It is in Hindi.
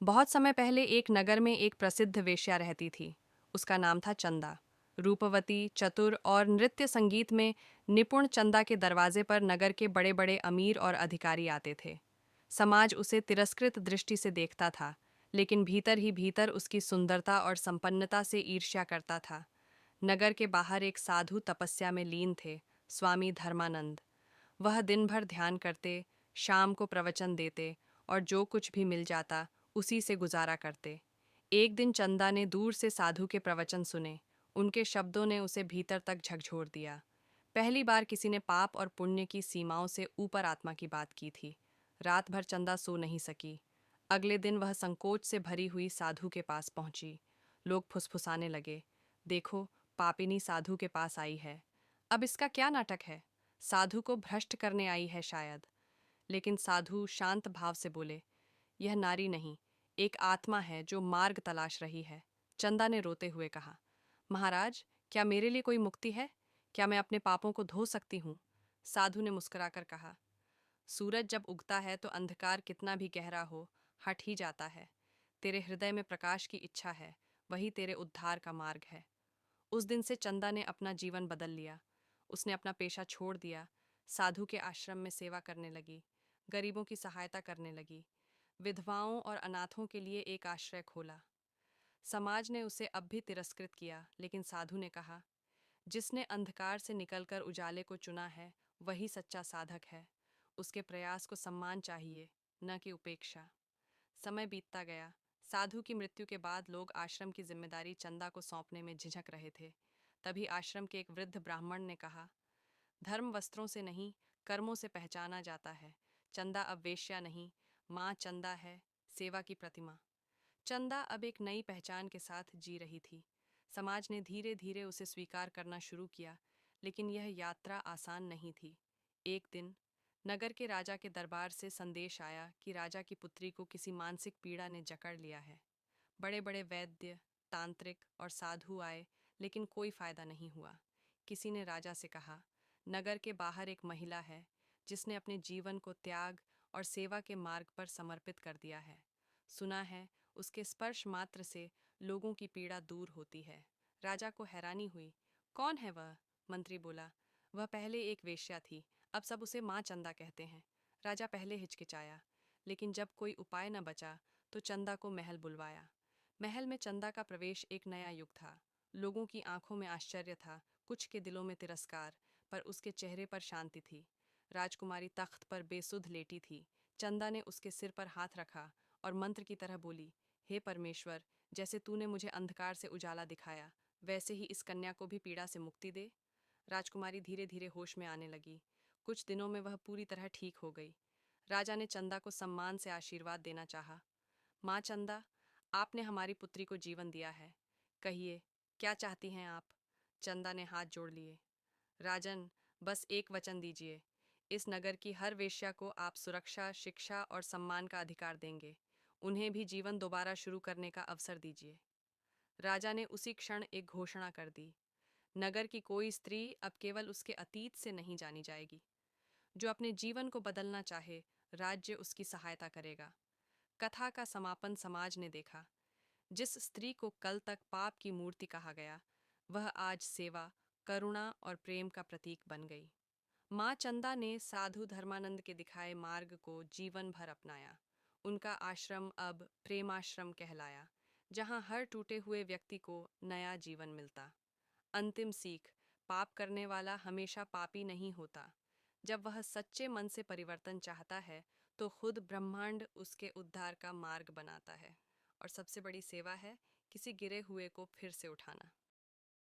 बहुत समय पहले एक नगर में एक प्रसिद्ध वेश्या रहती थी। उसका नाम था चंदा। रूपवती, चतुर और नृत्य संगीत में निपुण चंदा के दरवाजे पर नगर के बड़े बड़े अमीर और अधिकारी आते थे। समाज उसे तिरस्कृत दृष्टि से देखता था, लेकिन भीतर ही भीतर उसकी सुंदरता और संपन्नता से ईर्ष्या करता था। नगर के बाहर एक साधु तपस्या में लीन थे, स्वामी धर्मानंद। वह दिन भर ध्यान करते, शाम को प्रवचन देते और जो कुछ भी मिल जाता उसी से गुजारा करते। एक दिन चंदा ने दूर से साधु के प्रवचन सुने। उनके शब्दों ने उसे भीतर तक झकझोर दिया। पहली बार किसी ने पाप और पुण्य की सीमाओं से ऊपर आत्मा की बात की थी। रात भर चंदा सो नहीं सकी। अगले दिन वह संकोच से भरी हुई साधु के पास पहुंची। लोग फुसफुसाने लगे, देखो, पापिनी साधु के पास आई है। अब इसका क्या नाटक है? साधु को भ्रष्ट करने आई है शायद। लेकिन साधु शांत भाव से बोले, यह नारी नहीं, एक आत्मा है जो मार्ग तलाश रही है। चंदा ने रोते हुए कहा, महाराज, क्या मेरे लिए कोई मुक्ति है? क्या मैं अपने पापों को धो सकती हूँ? साधु ने मुस्कुराकर कहा, सूरज जब उगता है तो अंधकार कितना भी गहरा हो, हट ही जाता है। तेरे हृदय में प्रकाश की इच्छा है, वही तेरे उद्धार का मार्ग है। उस दिन से चंदा ने अपना जीवन बदल लिया। उसने अपना पेशा छोड़ दिया, साधु के आश्रम में सेवा करने लगी, गरीबों की सहायता करने लगी, विधवाओं और अनाथों के लिए एक आश्रय खोला। समाज ने उसे अब भी तिरस्कृत किया, लेकिन साधु ने कहा, जिसने अंधकार से निकलकर उजाले को चुना है, वही सच्चा साधक है। उसके प्रयास को सम्मान चाहिए, न कि उपेक्षा। समय बीतता गया। साधु की मृत्यु के बाद लोग आश्रम की जिम्मेदारी चंदा को सौंपने में झिझक रहे थे। तभी आश्रम के एक वृद्ध ब्राह्मण ने कहा, धर्म वस्त्रों से नहीं, कर्मों से पहचाना जाता है। चंदा अब वेश्या नहीं, माँ चंदा है, सेवा की प्रतिमा। चंदा अब एक नई पहचान के साथ जी रही थी। समाज ने धीरे धीरे उसे स्वीकार करना शुरू किया, लेकिन यह यात्रा आसान नहीं थी। एक दिन नगर के राजा के दरबार से संदेश आया कि राजा की पुत्री को किसी मानसिक पीड़ा ने जकड़ लिया है। बड़े बड़े वैद्य, तांत्रिक और साधु आए, लेकिन कोई फायदा नहीं हुआ। किसी ने राजा से कहा, नगर के बाहर एक महिला है जिसने अपने जीवन को त्याग और सेवा के मार्ग पर समर्पित कर दिया है। सुना है उसके स्पर्श मात्र से लोगों की पीड़ा दूर होती है। राजा को हैरानी हुई। कौन है वह? मंत्री बोला, वह पहले एक वेश्या थी, अब सब उसे माँ चंदा कहते हैं। राजा पहले हिचकिचाया, लेकिन जब कोई उपाय न बचा तो चंदा को महल बुलवाया। महल में चंदा का प्रवेश एक नया युग था। लोगों की आंखों में आश्चर्य था, कुछ के दिलों में तिरस्कार, पर उसके चेहरे पर शांति थी। राजकुमारी तख्त पर बेसुध लेटी थी। चंदा ने उसके सिर पर हाथ रखा और मंत्र की तरह बोली, हे परमेश्वर, जैसे तूने मुझे अंधकार से उजाला दिखाया, वैसे ही इस कन्या को भी पीड़ा से मुक्ति दे। राजकुमारी धीरे धीरे होश में आने लगी। कुछ दिनों में वह पूरी तरह ठीक हो गई। राजा ने चंदा को सम्मान से आशीर्वाद देना चाहा। माँ चंदा, आपने हमारी पुत्री को जीवन दिया है। कहिए, क्या चाहती हैं आप? चंदा ने हाथ जोड़ लिए। राजन, बस एक वचन दीजिए। इस नगर की हर वेश्या को आप सुरक्षा, शिक्षा और सम्मान का अधिकार देंगे। उन्हें भी जीवन दोबारा शुरू करने का अवसर दीजिए। राजा ने उसी क्षण एक घोषणा कर दी। नगर की कोई स्त्री अब केवल उसके अतीत से नहीं जानी जाएगी। जो अपने जीवन को बदलना चाहे, राज्य उसकी सहायता करेगा। कथा का समापन समाज ने देखा। जिस स्त्री को कल तक पाप की मूर्ति कहा गया, वह आज सेवा, करुणा और प्रेम का प्रतीक बन गई। माँ चंदा ने साधु धर्मानंद के दिखाए मार्ग को जीवन भर अपनाया। उनका आश्रम अब प्रेमाश्रम कहलाया, जहाँ हर टूटे हुए व्यक्ति को नया जीवन मिलता। अंतिम सीख, पाप करने वाला हमेशा पापी नहीं होता। जब वह सच्चे मन से परिवर्तन चाहता है, तो खुद ब्रह्मांड उसके उद्धार का मार्ग बनाता है। और सबसे बड़ी सेवा है किसी गिरे हुए को फिर से उठाना।